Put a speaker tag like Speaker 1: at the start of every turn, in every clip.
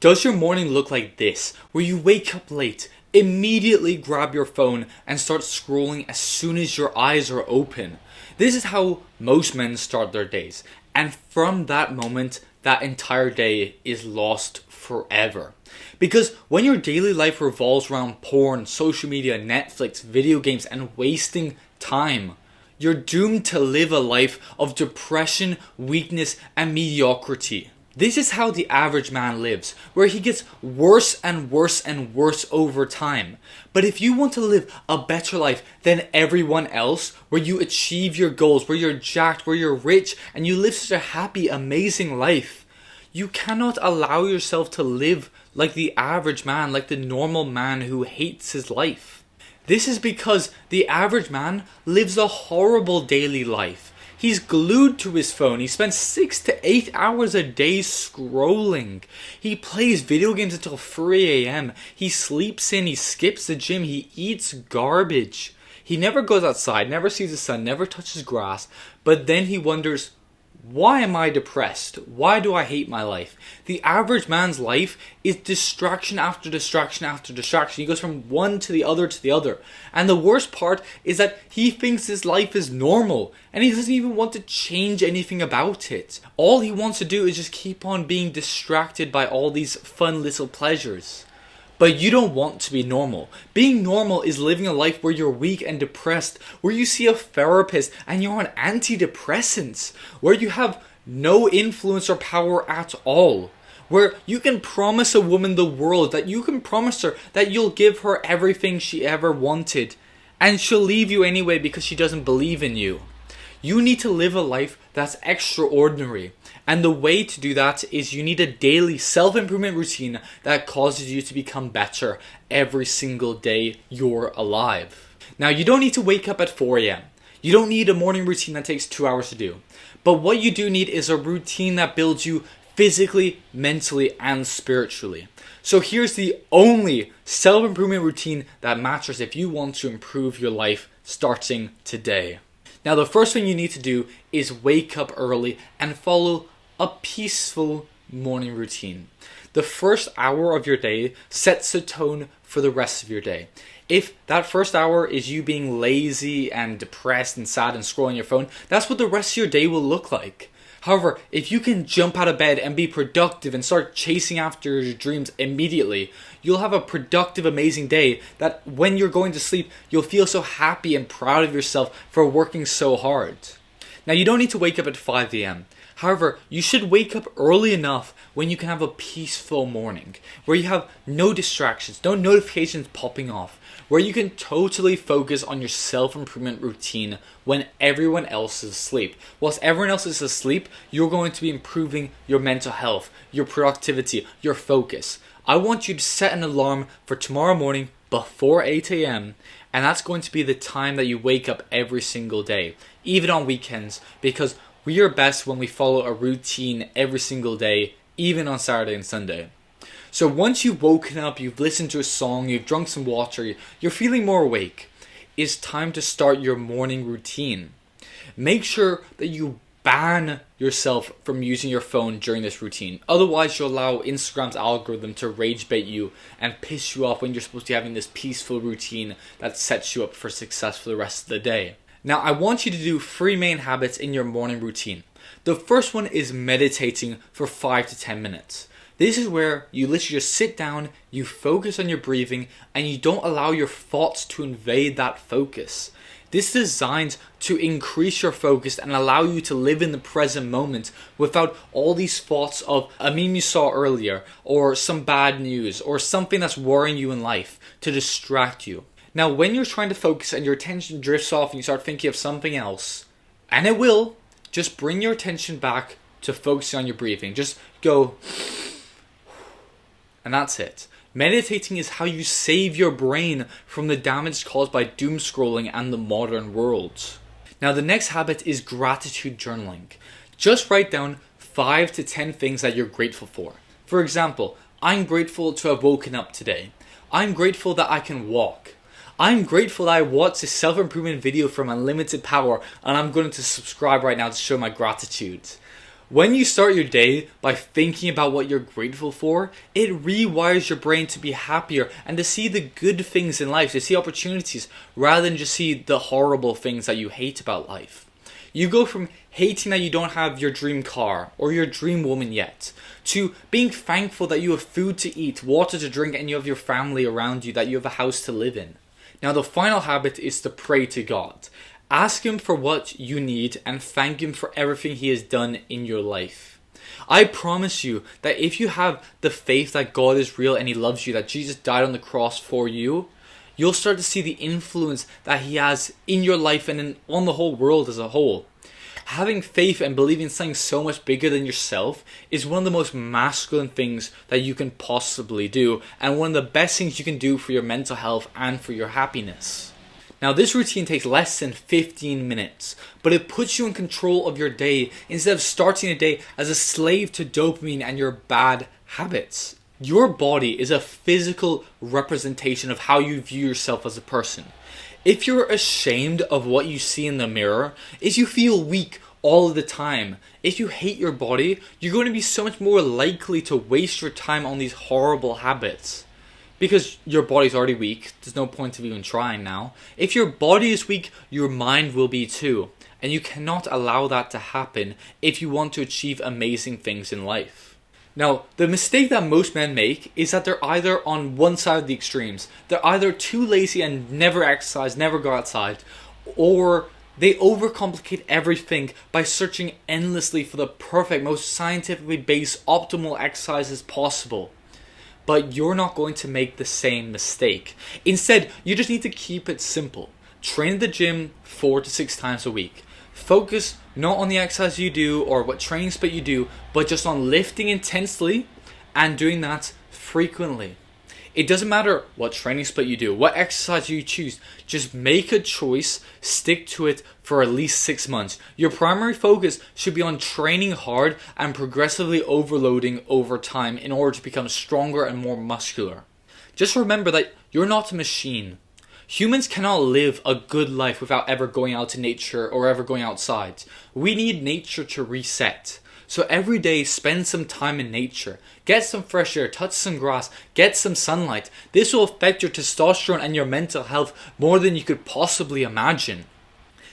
Speaker 1: Does your morning look like this, where you wake up late, immediately grab your phone and start scrolling as soon as your eyes are open? This is how most men start their days, and from that moment, that entire day is lost forever. Because when your daily life revolves around porn, social media, Netflix, video games, and wasting time, you're doomed to live a life of depression, weakness, and mediocrity. This is how the average man lives, where he gets worse and worse and worse over time. But if you want to live a better life than everyone else, where you achieve your goals, where you're jacked, where you're rich, and you live such a happy, amazing life, you cannot allow yourself to live like the average man, like the normal man who hates his life. This is because the average man lives a horrible daily life. He's glued to his phone. He spends 6 to 8 hours a day scrolling. He plays video games until 3 a.m. He sleeps in, he skips the gym, he eats garbage. He never goes outside, never sees the sun, never touches grass. But then he wonders, why am I depressed? Why do I hate my life? The average man's life is distraction after distraction after distraction. He goes from one to the other to the other. And the worst part is that he thinks his life is normal. And he doesn't even want to change anything about it. All he wants to do is just keep on being distracted by all these fun little pleasures. But you don't want to be normal. Being normal is living a life where you're weak and depressed, where you see a therapist and you're on antidepressants, where you have no influence or power at all, where you can promise a woman the world, that you can promise her that you'll give her everything she ever wanted, and she'll leave you anyway because she doesn't believe in you. You need to live a life that's extraordinary. And the way to do that is you need a daily self-improvement routine that causes you to become better every single day you're alive. Now, you don't need to wake up at 4 a.m. You don't need a morning routine that takes 2 hours to do. But what you do need is a routine that builds you physically, mentally, and spiritually. So here's the only self-improvement routine that matters if you want to improve your life starting today. Now, the first thing you need to do is wake up early and follow a peaceful morning routine. The first hour of your day sets the tone for the rest of your day. If that first hour is you being lazy and depressed and sad and scrolling your phone, that's what the rest of your day will look like. However, if you can jump out of bed and be productive and start chasing after your dreams immediately, you'll have a productive, amazing day that when you're going to sleep, you'll feel so happy and proud of yourself for working so hard. Now, you don't need to wake up at 5 a.m. However, you should wake up early enough when you can have a peaceful morning, where you have no distractions, no notifications popping off, where you can totally focus on your self-improvement routine when everyone else is asleep. Whilst everyone else is asleep, you're going to be improving your mental health, your productivity, your focus. I want you to set an alarm for tomorrow morning before 8 a.m. and that's going to be the time that you wake up every single day, even on weekends, because we are best when we follow a routine every single day, even on Saturday and Sunday. So once you've woken up, you've listened to a song, you've drunk some water, you're feeling more awake, it's time to start your morning routine. Make sure that you ban yourself from using your phone during this routine. Otherwise, you'll allow Instagram's algorithm to rage bait you and piss you off when you're supposed to be having this peaceful routine that sets you up for success for the rest of the day. Now, I want you to do 3 main habits in your morning routine. The first one is meditating for 5 to 10 minutes. This is where you literally just sit down, you focus on your breathing, and you don't allow your thoughts to invade that focus. This is designed to increase your focus and allow you to live in the present moment without all these thoughts of a meme you saw earlier, or some bad news, or something that's worrying you in life to distract you. Now, when you're trying to focus and your attention drifts off and you start thinking of something else, and it will, just bring your attention back to focusing on your breathing. Just go, and that's it. Meditating is how you save your brain from the damage caused by doom scrolling and the modern world. Now, the next habit is gratitude journaling. Just write down 5 to 10 things that you're grateful for. For example, I'm grateful to have woken up today. I'm grateful that I can walk. I'm grateful that I watched a self-improvement video from Unlimited Power and I'm going to subscribe right now to show my gratitude. When you start your day by thinking about what you're grateful for, it rewires your brain to be happier and to see the good things in life, to see opportunities rather than just see the horrible things that you hate about life. You go from hating that you don't have your dream car or your dream woman yet, to being thankful that you have food to eat, water to drink, and you have your family around you, that you have a house to live in. Now the final habit is to pray to God. Ask Him for what you need and thank Him for everything He has done in your life. I promise you that if you have the faith that God is real and He loves you, that Jesus died on the cross for you, you'll start to see the influence that He has in your life and on the whole world as a whole. Having faith and believing in something so much bigger than yourself is one of the most masculine things that you can possibly do, and one of the best things you can do for your mental health and for your happiness. Now this routine takes less than 15 minutes, but it puts you in control of your day instead of starting a day as a slave to dopamine and your bad habits. Your body is a physical representation of how you view yourself as a person. If you're ashamed of what you see in the mirror, if you feel weak all of the time, if you hate your body, you're going to be so much more likely to waste your time on these horrible habits. Because your body's already weak, there's no point of even trying now. If your body is weak, your mind will be too. And you cannot allow that to happen if you want to achieve amazing things in life. Now, the mistake that most men make is that they're either on one side of the extremes. They're either too lazy and never exercise, never go outside, or they overcomplicate everything by searching endlessly for the perfect, most scientifically based, optimal exercises possible. But you're not going to make the same mistake. Instead, you just need to keep it simple. Train at the gym 4 to 6 times a week. Focus not on the exercise you do or what training split you do, but just on lifting intensely and doing that frequently. It doesn't matter what training split you do, what exercise you choose. Just make a choice, stick to it for at least 6 months. Your primary focus should be on training hard and progressively overloading over time in order to become stronger and more muscular. Just remember that you're not a machine. Humans cannot live a good life without ever going out to nature or ever going outside. We need nature to reset. So every day, spend some time in nature. Get some fresh air, touch some grass, get some sunlight. This will affect your testosterone and your mental health more than you could possibly imagine.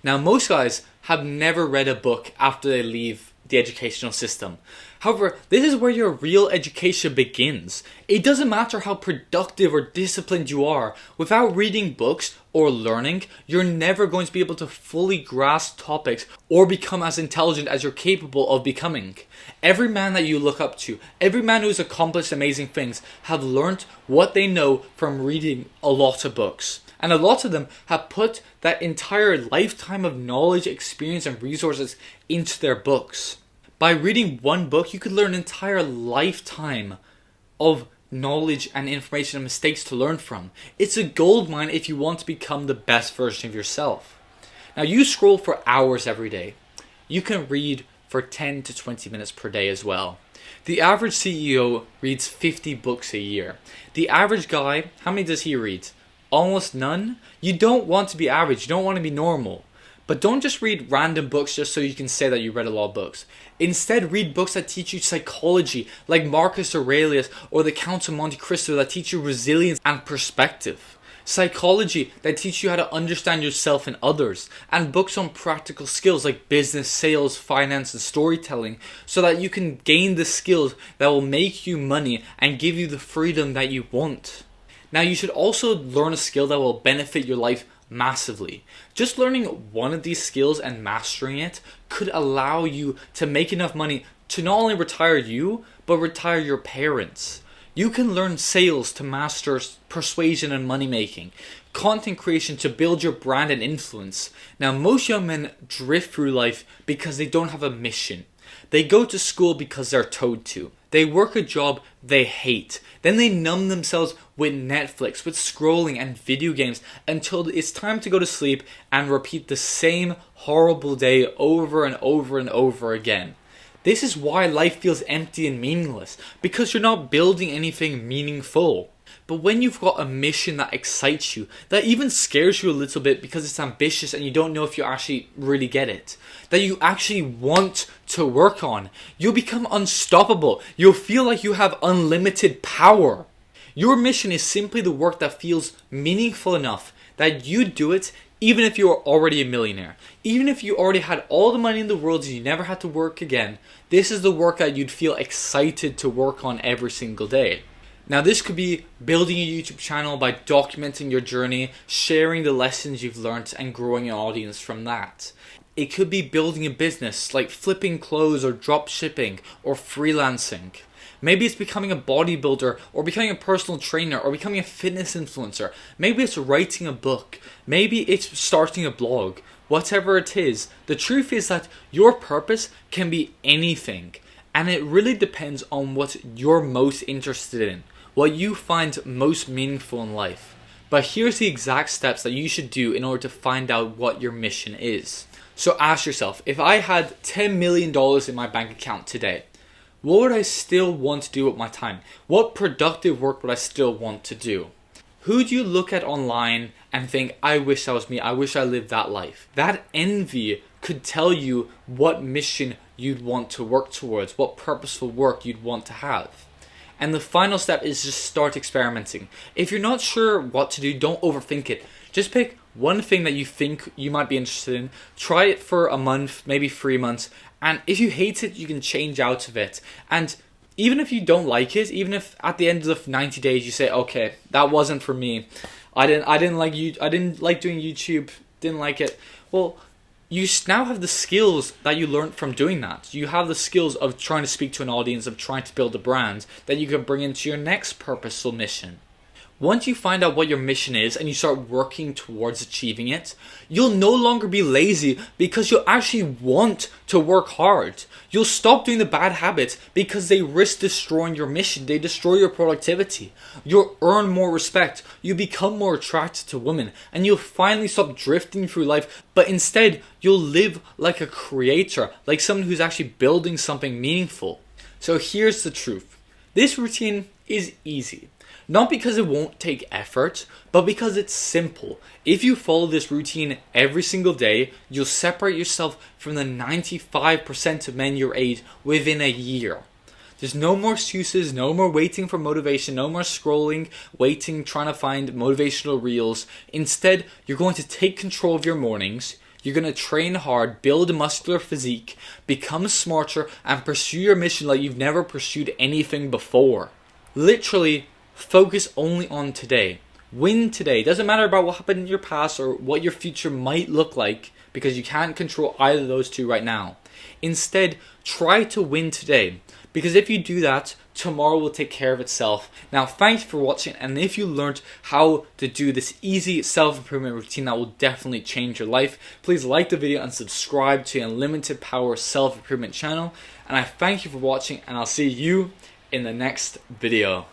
Speaker 1: Now, most guys have never read a book after they leave the educational system. However, this is where your real education begins. It doesn't matter how productive or disciplined you are. Without reading books or learning, you're never going to be able to fully grasp topics or become as intelligent as you're capable of becoming. Every man that you look up to, every man who's accomplished amazing things, have learned what they know from reading a lot of books. And a lot of them have put that entire lifetime of knowledge, experience, and resources into their books. By reading one book, you could learn an entire lifetime of knowledge and information and mistakes to learn from. It's a gold mine if you want to become the best version of yourself. Now, you scroll for hours every day. You can read for 10 to 20 minutes per day as well. The average CEO reads 50 books a year. The average guy, how many does he read? Almost none? You don't want to be average. You don't want to be normal. But don't just read random books just so you can say that you read a lot of books. Instead, read books that teach you psychology, like Marcus Aurelius or The Count of Monte Cristo, that teach you resilience and perspective. Psychology that teach you how to understand yourself and others. And books on practical skills like business, sales, finance, and storytelling, so that you can gain the skills that will make you money and give you the freedom that you want. Now, you should also learn a skill that will benefit your life massively. Just learning one of these skills and mastering it could allow you to make enough money to not only retire you, but retire your parents. You can learn sales to master persuasion and money making, content creation to build your brand and influence. Now, most young men drift through life because they don't have a mission. They go to school because they're told to. They work a job they hate. Then they numb themselves with Netflix, with scrolling and video games until it's time to go to sleep and repeat the same horrible day over and over and over again. This is why life feels empty and meaningless, because you're not building anything meaningful. But when you've got a mission that excites you, that even scares you a little bit because it's ambitious and you don't know if you actually really get it, that you actually want to work on, you'll become unstoppable. You'll feel like you have unlimited power. Your mission is simply the work that feels meaningful enough that you do it even if you are already a millionaire. Even if you already had all the money in the world and you never had to work again, this is the work that you'd feel excited to work on every single day. Now this could be building a YouTube channel by documenting your journey, sharing the lessons you've learned and growing an audience from that. It could be building a business like flipping clothes or drop shipping or freelancing. Maybe it's becoming a bodybuilder or becoming a personal trainer or becoming a fitness influencer. Maybe it's writing a book. Maybe it's starting a blog. Whatever it is, the truth is that your purpose can be anything. And it really depends on what you're most interested in, what you find most meaningful in life. But here's the exact steps that you should do in order to find out what your mission is. So ask yourself, if I had $10 million in my bank account today, what would I still want to do with my time? What productive work would I still want to do? Who do you look at online and think, I wish that was me, I wish I lived that life? That envy could tell you what mission you'd want to work towards, what purposeful work you'd want to have. And the final step is just start experimenting. If you're not sure what to do, don't overthink it. Just pick one thing that you think you might be interested in, try it for a month, maybe 3 months, and if you hate it, you can change out of it. And even if you don't like it, even if at the end of the 90 days you say, okay, that wasn't for me, I didn't like doing YouTube, didn't like it, well, you now have the skills that you learned from doing that. You have the skills of trying to speak to an audience, of trying to build a brand that you can bring into your next purposeful mission. Once you find out what your mission is and you start working towards achieving it, you'll no longer be lazy because you'll actually want to work hard. You'll stop doing the bad habits because they risk destroying your mission. They destroy your productivity. You'll earn more respect. You become more attracted to women and you'll finally stop drifting through life, but instead you'll live like a creator, like someone who's actually building something meaningful. So here's the truth. This routine is easy. Not because it won't take effort, but because it's simple. If you follow this routine every single day, you'll separate yourself from the 95% of men your age within a year. There's no more excuses, no more waiting for motivation, no more scrolling, waiting, trying to find motivational reels. Instead, you're going to take control of your mornings. You're going to train hard, build a muscular physique, become smarter, and pursue your mission like you've never pursued anything before. Literally, focus only on today. Win today. Doesn't matter about what happened in your past or what your future might look like because you can't control either of those two right now. Instead, try to win today because if you do that, tomorrow will take care of itself. Now, thanks for watching, and if you learned how to do this easy self-improvement routine that will definitely change your life, please like the video and subscribe to the Unlimited Power Self-Improvement channel. And I thank you for watching, and I'll see you in the next video.